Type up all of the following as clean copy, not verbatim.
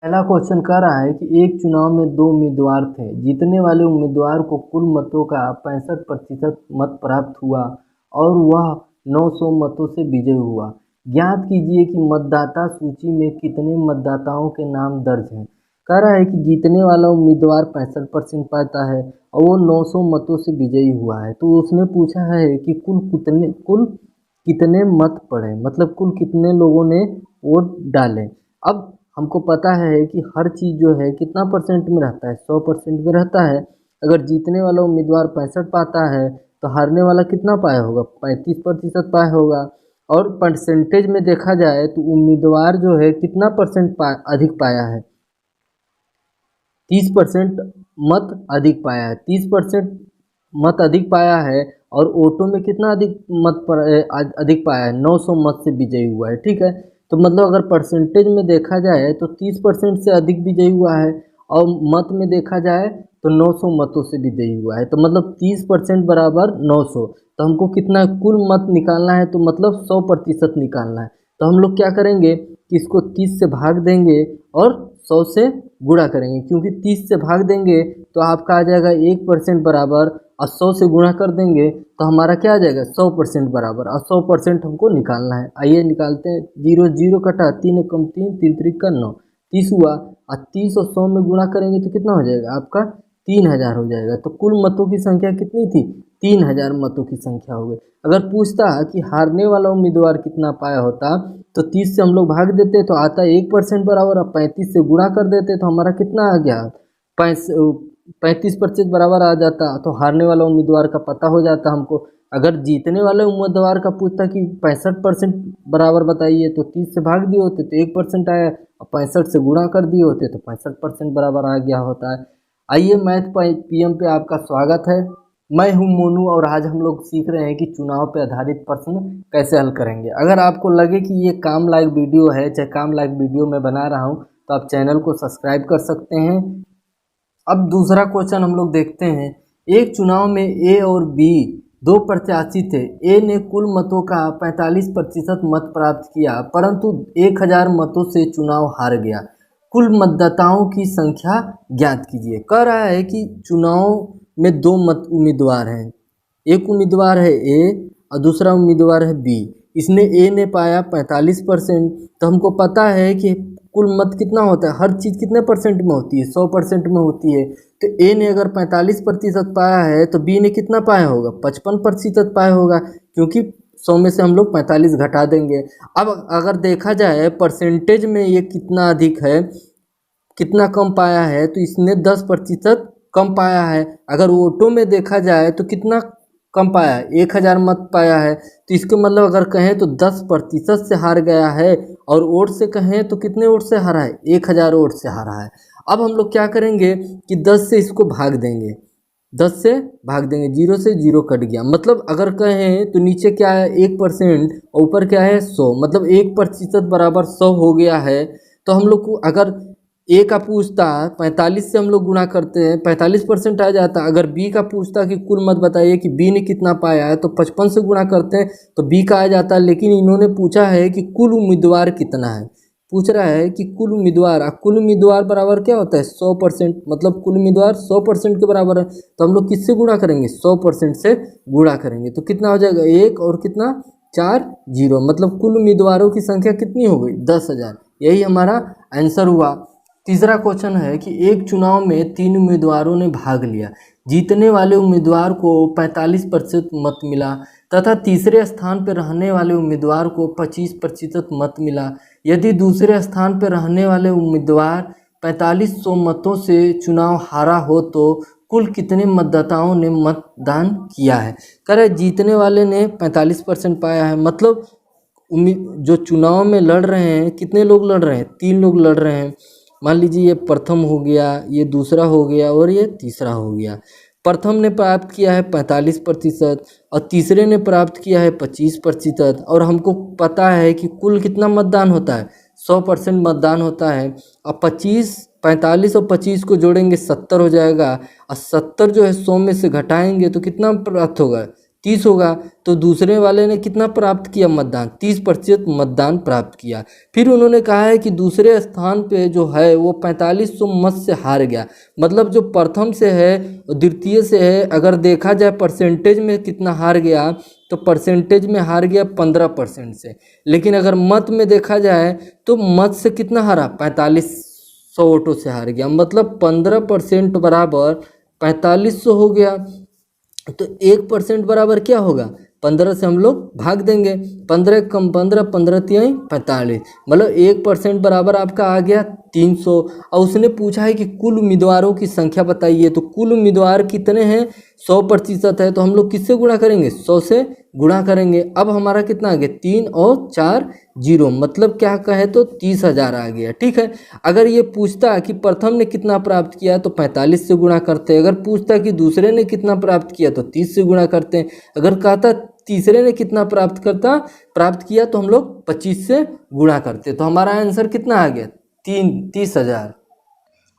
पहला क्वेश्चन कह रहा है कि एक चुनाव में दो उम्मीदवार थे। जीतने वाले उम्मीदवार को कुल मतों का 65% मत प्राप्त हुआ और वह 900 मतों से विजयी हुआ। ज्ञात कीजिए कि मतदाता सूची में कितने मतदाताओं के नाम दर्ज हैं। कह रहा है कि जीतने वाला उम्मीदवार 65% पाता है और वो 900 मतों से विजयी हुआ है। तो उसने पूछा है कि कुल कितने मत पड़े, मतलब कुल कितने लोगों ने वोट डाले। अब हमको पता है कि हर चीज़ जो है कितना परसेंट में रहता है, 100% में रहता है। अगर जीतने वाला उम्मीदवार 65 पाता है तो हारने वाला कितना पाया होगा, 35% पाया होगा। और परसेंटेज में देखा जाए तो उम्मीदवार जो है कितना अधिक पाया है, 30% मत अधिक पाया है। 30% मत अधिक पाया है और वोटों में कितना अधिक पाया है, 900 मत से विजयी हुआ है। ठीक है, तो मतलब अगर परसेंटेज में देखा जाए तो 30% से अधिक विजयी हुआ है और मत में देखा जाए तो 900 मतों से विजयी हुआ है। तो मतलब 30% बराबर 900। तो हमको कितना कुल मत निकालना है, तो मतलब 100% निकालना है। तो हम लोग क्या करेंगे कि इसको 30 से भाग देंगे और 100 से गुणा करेंगे, क्योंकि 30 से भाग देंगे तो आपका आ जाएगा 1% बराबर, और 100 से गुणा कर देंगे तो हमारा क्या आ जाएगा 100% बराबर, और 100% हमको निकालना है। आइए निकालते हैं। 0 0 कटा, 3 एकम 3, 3 त्रिक का 9, 30 हुआ। और 30 और 100 में गुणा करेंगे तो कितना हो जाएगा आपका 3000 हो जाएगा। तो कुल मतों की संख्या कितनी थी, 3000 मतों की संख्या हो गई। अगर पूछता कि हारने वाला उम्मीदवार कितना पाया होता तो 30 से हम लोग भाग देते तो आता 1% बराबर, अब 35 से गुणा कर देते तो हमारा कितना आ गया 35% बराबर आ जाता। तो हारने वाला उम्मीदवार का पता हो जाता हमको। अगर जीतने वाले उम्मीदवार का पूछता कि 65% बराबर बताइए तो 30 से भाग दिए होते तो 1% आया, और 65 से गुणा कर दिए होते तो 65% बराबर आ गया होता है। आइए मैथ पीएम पे आपका स्वागत है। मैं हूं मोनू और आज हम लोग सीख रहे हैं कि चुनाव पे आधारित प्रश्न कैसे हल करेंगे। अगर आपको लगे कि ये काम लायक वीडियो है, चाहे काम लायक वीडियो मैं बना रहा हूं, तो आप चैनल को सब्सक्राइब कर सकते हैं। अब दूसरा क्वेश्चन हम लोग देखते हैं। एक चुनाव में ए और बी दो प्रत्याशी थे। ए ने कुल मतों का 45% मत प्राप्त किया, परंतु 1000 मतों से चुनाव हार गया। कुल मतदाताओं की संख्या ज्ञात कीजिए। कह रहा है कि चुनाव में दो मत उम्मीदवार हैं, एक उम्मीदवार है ए और दूसरा उम्मीदवार है बी। इसने ए ने पाया 45%, तो हमको पता है कि कुल मत कितना होता है, हर चीज़ कितने परसेंट में होती है, 100% में होती है। तो ए ने अगर 45% पाया है तो बी ने कितना पाया होगा, 55% पाया होगा, क्योंकि 100 में से हम लोग 45 घटा देंगे। अब अगर देखा जाए परसेंटेज में ये कितना अधिक है, कितना कम पाया है, तो इसने 10% कम पाया है। अगर वोटों में देखा जाए तो कितना कम पाया है, 1000 मत पाया है। तो इसके मतलब अगर कहें तो 10% से हार गया है, और वोट से कहें तो कितने वोट से हारा है, 1000 वोट से हारा है। अब हम लोग क्या करेंगे कि 10 से इसको भाग देंगे, 10 से भाग देंगे, 0 से 0 कट गया। मतलब अगर कहें तो नीचे क्या है 1% और ऊपर क्या है 100, मतलब 1% बराबर 100 हो गया है। तो हम लोग को अगर ए का पूछता 45 से हम लोग गुणा करते हैं, 45% आ जाता। अगर बी का पूछता कि कुल मत बताइए कि बी ने कितना पाया है, तो 55 से गुणा करते हैं तो बी का आ जाता। लेकिन इन्होंने पूछा है कि कुल उम्मीदवार कितना है, पूछ रहा है कि कुल उम्मीदवार, कुल उम्मीदवार बराबर क्या होता है 100%, मतलब कुल उम्मीदवार 100% के बराबर है। तो हम लोग किससे गुणा करेंगे, 100% से गुणा करेंगे। तो कितना हो जाएगा, एक और कितना 4 0, मतलब कुल उम्मीदवारों की संख्या कितनी हो गई 10,000। यही हमारा आंसर हुआ। तीसरा क्वेश्चन है कि एक चुनाव में 3 उम्मीदवारों ने भाग लिया। जीतने वाले उम्मीदवार को 45% मत मिला तथा तीसरे स्थान पर रहने वाले उम्मीदवार को 25% मत मिला। यदि दूसरे स्थान पर रहने वाले उम्मीदवार 4500 मतों से चुनाव हारा हो तो कुल कितने मतदाताओं ने मतदान किया है। कह रहे जीतने वाले ने 45% पाया है, मतलब जो चुनाव में लड़ रहे हैं, कितने लोग लड़ रहे हैं, 3 लोग लड़ रहे हैं। मान लीजिए ये प्रथम हो गया, ये दूसरा हो गया और ये तीसरा हो गया। प्रथम ने प्राप्त किया है 45% और तीसरे ने प्राप्त किया है 25%। और हमको पता है कि कुल कितना मतदान होता है, 100% मतदान होता है। और 45 और 25 को जोड़ेंगे 70 हो जाएगा, और 70 जो है 100 में से घटाएंगे तो कितना प्राप्त होगा, 30 होगा, तो दूसरे वाले ने कितना प्राप्त किया मतदान, 30% मतदान प्राप्त किया। फिर उन्होंने कहा है कि दूसरे स्थान पे जो है वो 4500 मत से हार गया। मतलब जो प्रथम से है द्वितीय से है, अगर देखा जाए परसेंटेज में कितना हार गया, तो परसेंटेज में हार गया 15% से। लेकिन अगर मत में देखा जाए तो मत से कितना हारा, 4500 वोटों से हार गया। मतलब 15% बराबर 4500 हो गया। तो 1% बराबर क्या होगा, 15 से हम लोग भाग देंगे, 15 कम 15, 15 तिहाई 45, मतलब 1% बराबर आपका आ गया 300। और उसने पूछा है कि कुल उम्मीदवारों की संख्या बताइए, तो कुल उम्मीदवार कितने हैं, 100% है, तो हम लोग किससे गुणा करेंगे, 100 से गुणा करेंगे। अब हमारा कितना आ गया, 3 और 4 0, मतलब क्या कहे तो 30,000 आ गया। ठीक है, अगर ये पूछता कि प्रथम ने कितना प्राप्त किया तो 45 से गुणा करते, अगर पूछता कि दूसरे ने कितना प्राप्त किया तो 30 से गुणा करते, अगर कहता तीसरे ने कितना प्राप्त किया तो हम लोग 25 से गुणा करते। तो हमारा आंसर कितना आ गया, 30,000।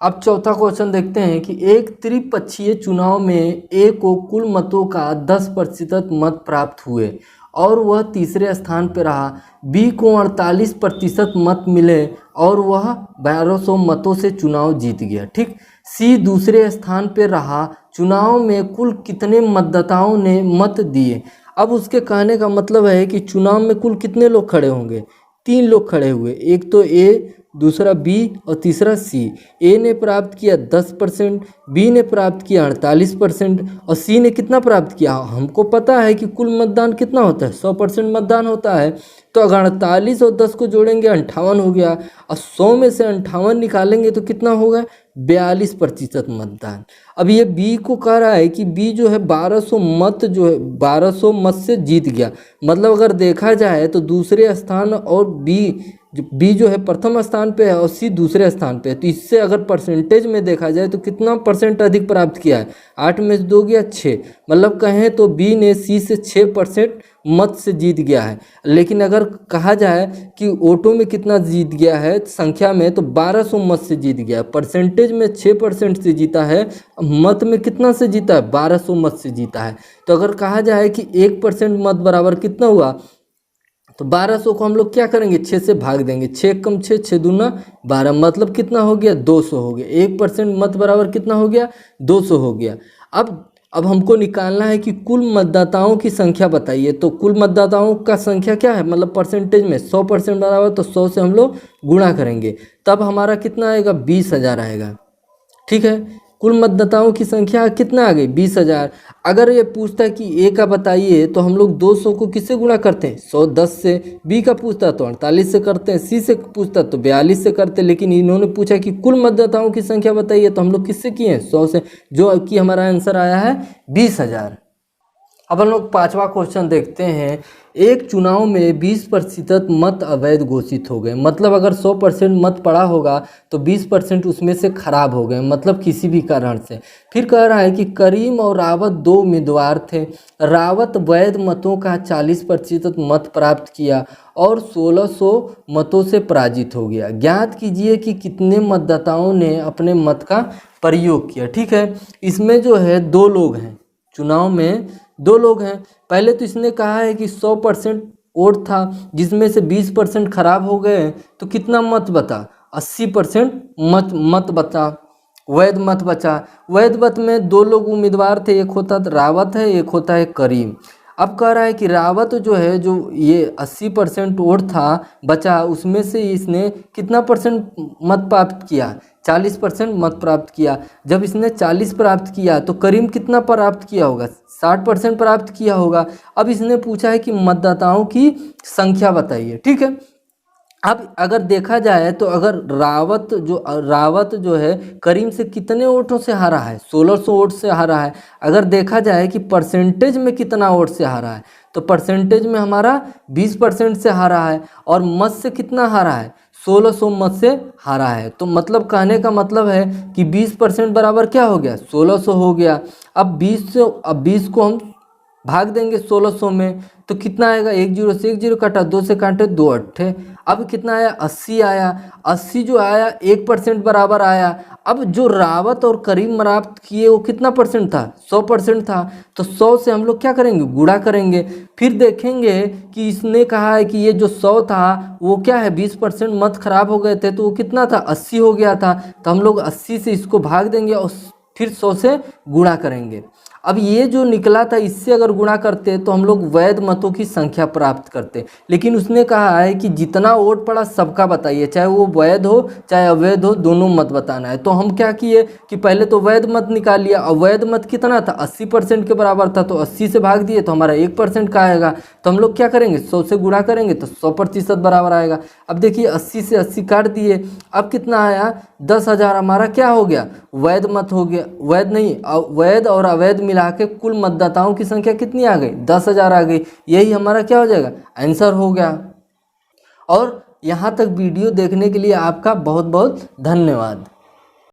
अब चौथा क्वेश्चन देखते हैं कि एक त्रिपक्षीय चुनाव में ए को कुल मतों का 10% मत प्राप्त हुए और वह तीसरे स्थान पर रहा। बी को 48% मत मिले और वह 1200 मतों से चुनाव जीत गया। ठीक, सी दूसरे स्थान पर रहा। चुनाव में कुल कितने मतदाताओं ने मत दिए। अब उसके कहने का मतलब है कि चुनाव में कुल कितने लोग खड़े होंगे, 3 लोग खड़े हुए, एक तो ए, दूसरा बी और तीसरा सी। ए ने प्राप्त किया 10%, बी ने प्राप्त किया 48% और सी ने कितना प्राप्त किया। हमको पता है कि कुल मतदान कितना होता है, 100% मतदान होता है। तो अगर 48 और 10 को जोड़ेंगे 58 हो गया, और 100 में से 58 निकालेंगे तो कितना होगा, 42% मतदान। अब ये बी को कह रहा है कि बी जो है 1200 मत जो है 1200 मत से जीत गया। मतलब अगर देखा जाए तो दूसरे स्थान और बी जो है प्रथम स्थान पे है और सी दूसरे स्थान पे है, तो इससे अगर परसेंटेज में देखा जाए तो कितना परसेंट अधिक प्राप्त किया है, 8 में से 2 गया 6, मतलब कहें तो बी ने सी से 6% मत से जीत गया है। लेकिन अगर कहा जाए कि वोटों में कितना जीत गया है संख्या में, तो 1200 मत से जीत गया। परसेंटेज में 6% से जीता है, मत में कितना से जीता है, 1200 मत से जीता है। तो अगर कहा जाए कि 1% मत बराबर कितना हुआ, तो 1200 को हम लोग क्या करेंगे, 6 से भाग देंगे, 6 कम 6, 6 दूना 12, मतलब कितना हो गया, 200 हो गया। 1% मत बराबर कितना हो गया, 200 हो गया। अब हमको निकालना है कि कुल मतदाताओं की संख्या बताइए। तो कुल मतदाताओं का संख्या क्या है, मतलब परसेंटेज में 100% बराबर, तो 100 से हम लोग गुणा करेंगे, तब हमारा कितना आएगा, 20,000 आएगा। ठीक है, कुल मतदाताओं की संख्या कितना आ गई, 20,000। अगर ये पूछता है कि ए का बताइए, तो हम लोग 200 को किससे गुणा करते हैं, 110 से। बी का पूछता तो 48 से करते हैं, सी से पूछता तो 42 से करते हैं। लेकिन इन्होंने पूछा कि कुल मतदाताओं की संख्या बताइए, तो हम लोग किससे किए हैं, 100 से, जो कि हमारा आंसर आया है 20,000। अब हम लोग पांचवा क्वेश्चन देखते हैं। एक चुनाव में 20% मत अवैध घोषित हो गए। मतलब अगर 100% मत पड़ा होगा तो 20% उसमें से खराब हो गए, मतलब किसी भी कारण से। फिर कह रहा है कि करीम और रावत 2 उम्मीदवार थे। रावत वैध मतों का 40% मत प्राप्त किया और 1600 मतों से पराजित हो गया। ज्ञात कीजिए कि कितने मतदाताओं ने अपने मत का प्रयोग किया। ठीक है, इसमें जो है 2 लोग हैं, चुनाव में 2 लोग हैं। पहले तो इसने कहा है कि 100% वोट था, जिसमें से 20% खराब हो गए, तो कितना मत बचा, 80% मत बचा, वैध मत बचा। वैध मत में 2 लोग उम्मीदवार थे, एक होता रावत है, एक होता है करीम। अब कह रहा है कि रावत जो है, जो ये 80% वोट था बचा, उसमें से इसने कितना परसेंट मत प्राप्त किया, 40% मत प्राप्त किया। जब इसने 40 प्राप्त किया तो करीम कितना प्राप्त किया होगा, 60% प्राप्त किया होगा। अब इसने पूछा है कि मतदाताओं की संख्या बताइए। ठीक है, अब अगर देखा जाए तो अगर रावत जो है करीम से कितने वोटों से हारा है, 1600 वोट से हारा है। अगर देखा जाए कि परसेंटेज में कितना वोट से हारा है, तो परसेंटेज में हमारा 20% से हारा है, और मत से कितना हारा है, 1600 मत से हारा है। तो मतलब कहने का मतलब है कि 20% बराबर क्या हो गया, 1600 हो गया। अब 20 को हम भाग देंगे 1600 में तो कितना आएगा, 10 से 10 काटा, 2 से काटे 2 अट्ठे। अब कितना आया, 80 आया। 80 जो आया 1% बराबर आया। अब जो रावत और करीम मरावत किए वो कितना परसेंट था, 100% था। तो 100 से हम लोग क्या करेंगे, गुणा करेंगे। फिर देखेंगे कि इसने कहा है कि ये जो 100 था वो क्या है, 20% मत खराब हो गए थे तो वो कितना था, 80 हो गया था। तो हम लोग 80 से इसको भाग देंगे और फिर 100 से गुणा करेंगे। अब ये जो निकला था इससे अगर गुणा करते तो हम लोग वैध मतों की संख्या प्राप्त करते। लेकिन उसने कहा है कि जितना वोट पड़ा सबका बताइए, चाहे वो वैध हो चाहे अवैध हो, दोनों मत बताना है। तो हम क्या किए कि पहले तो वैध मत निकाल लिया। अवैध मत कितना था, 80% के बराबर था, तो 80 से भाग दिए तो हमारा 1% का आएगा। तो हम लोग क्या करेंगे, 100 से गुणा करेंगे तो 100% बराबर आएगा। अब देखिए 80 से 80 काट दिए, अब कितना आया, 10,000 हमारा क्या हो गया, वैध मत हो गया। वैध नहीं, वैध और अवैध मिला के कुल मतदाताओं की संख्या कितनी आ गई, 10,000 आ गई। यही हमारा क्या हो जाएगा, आंसर हो गया। और यहाँ तक वीडियो देखने के लिए आपका बहुत बहुत धन्यवाद।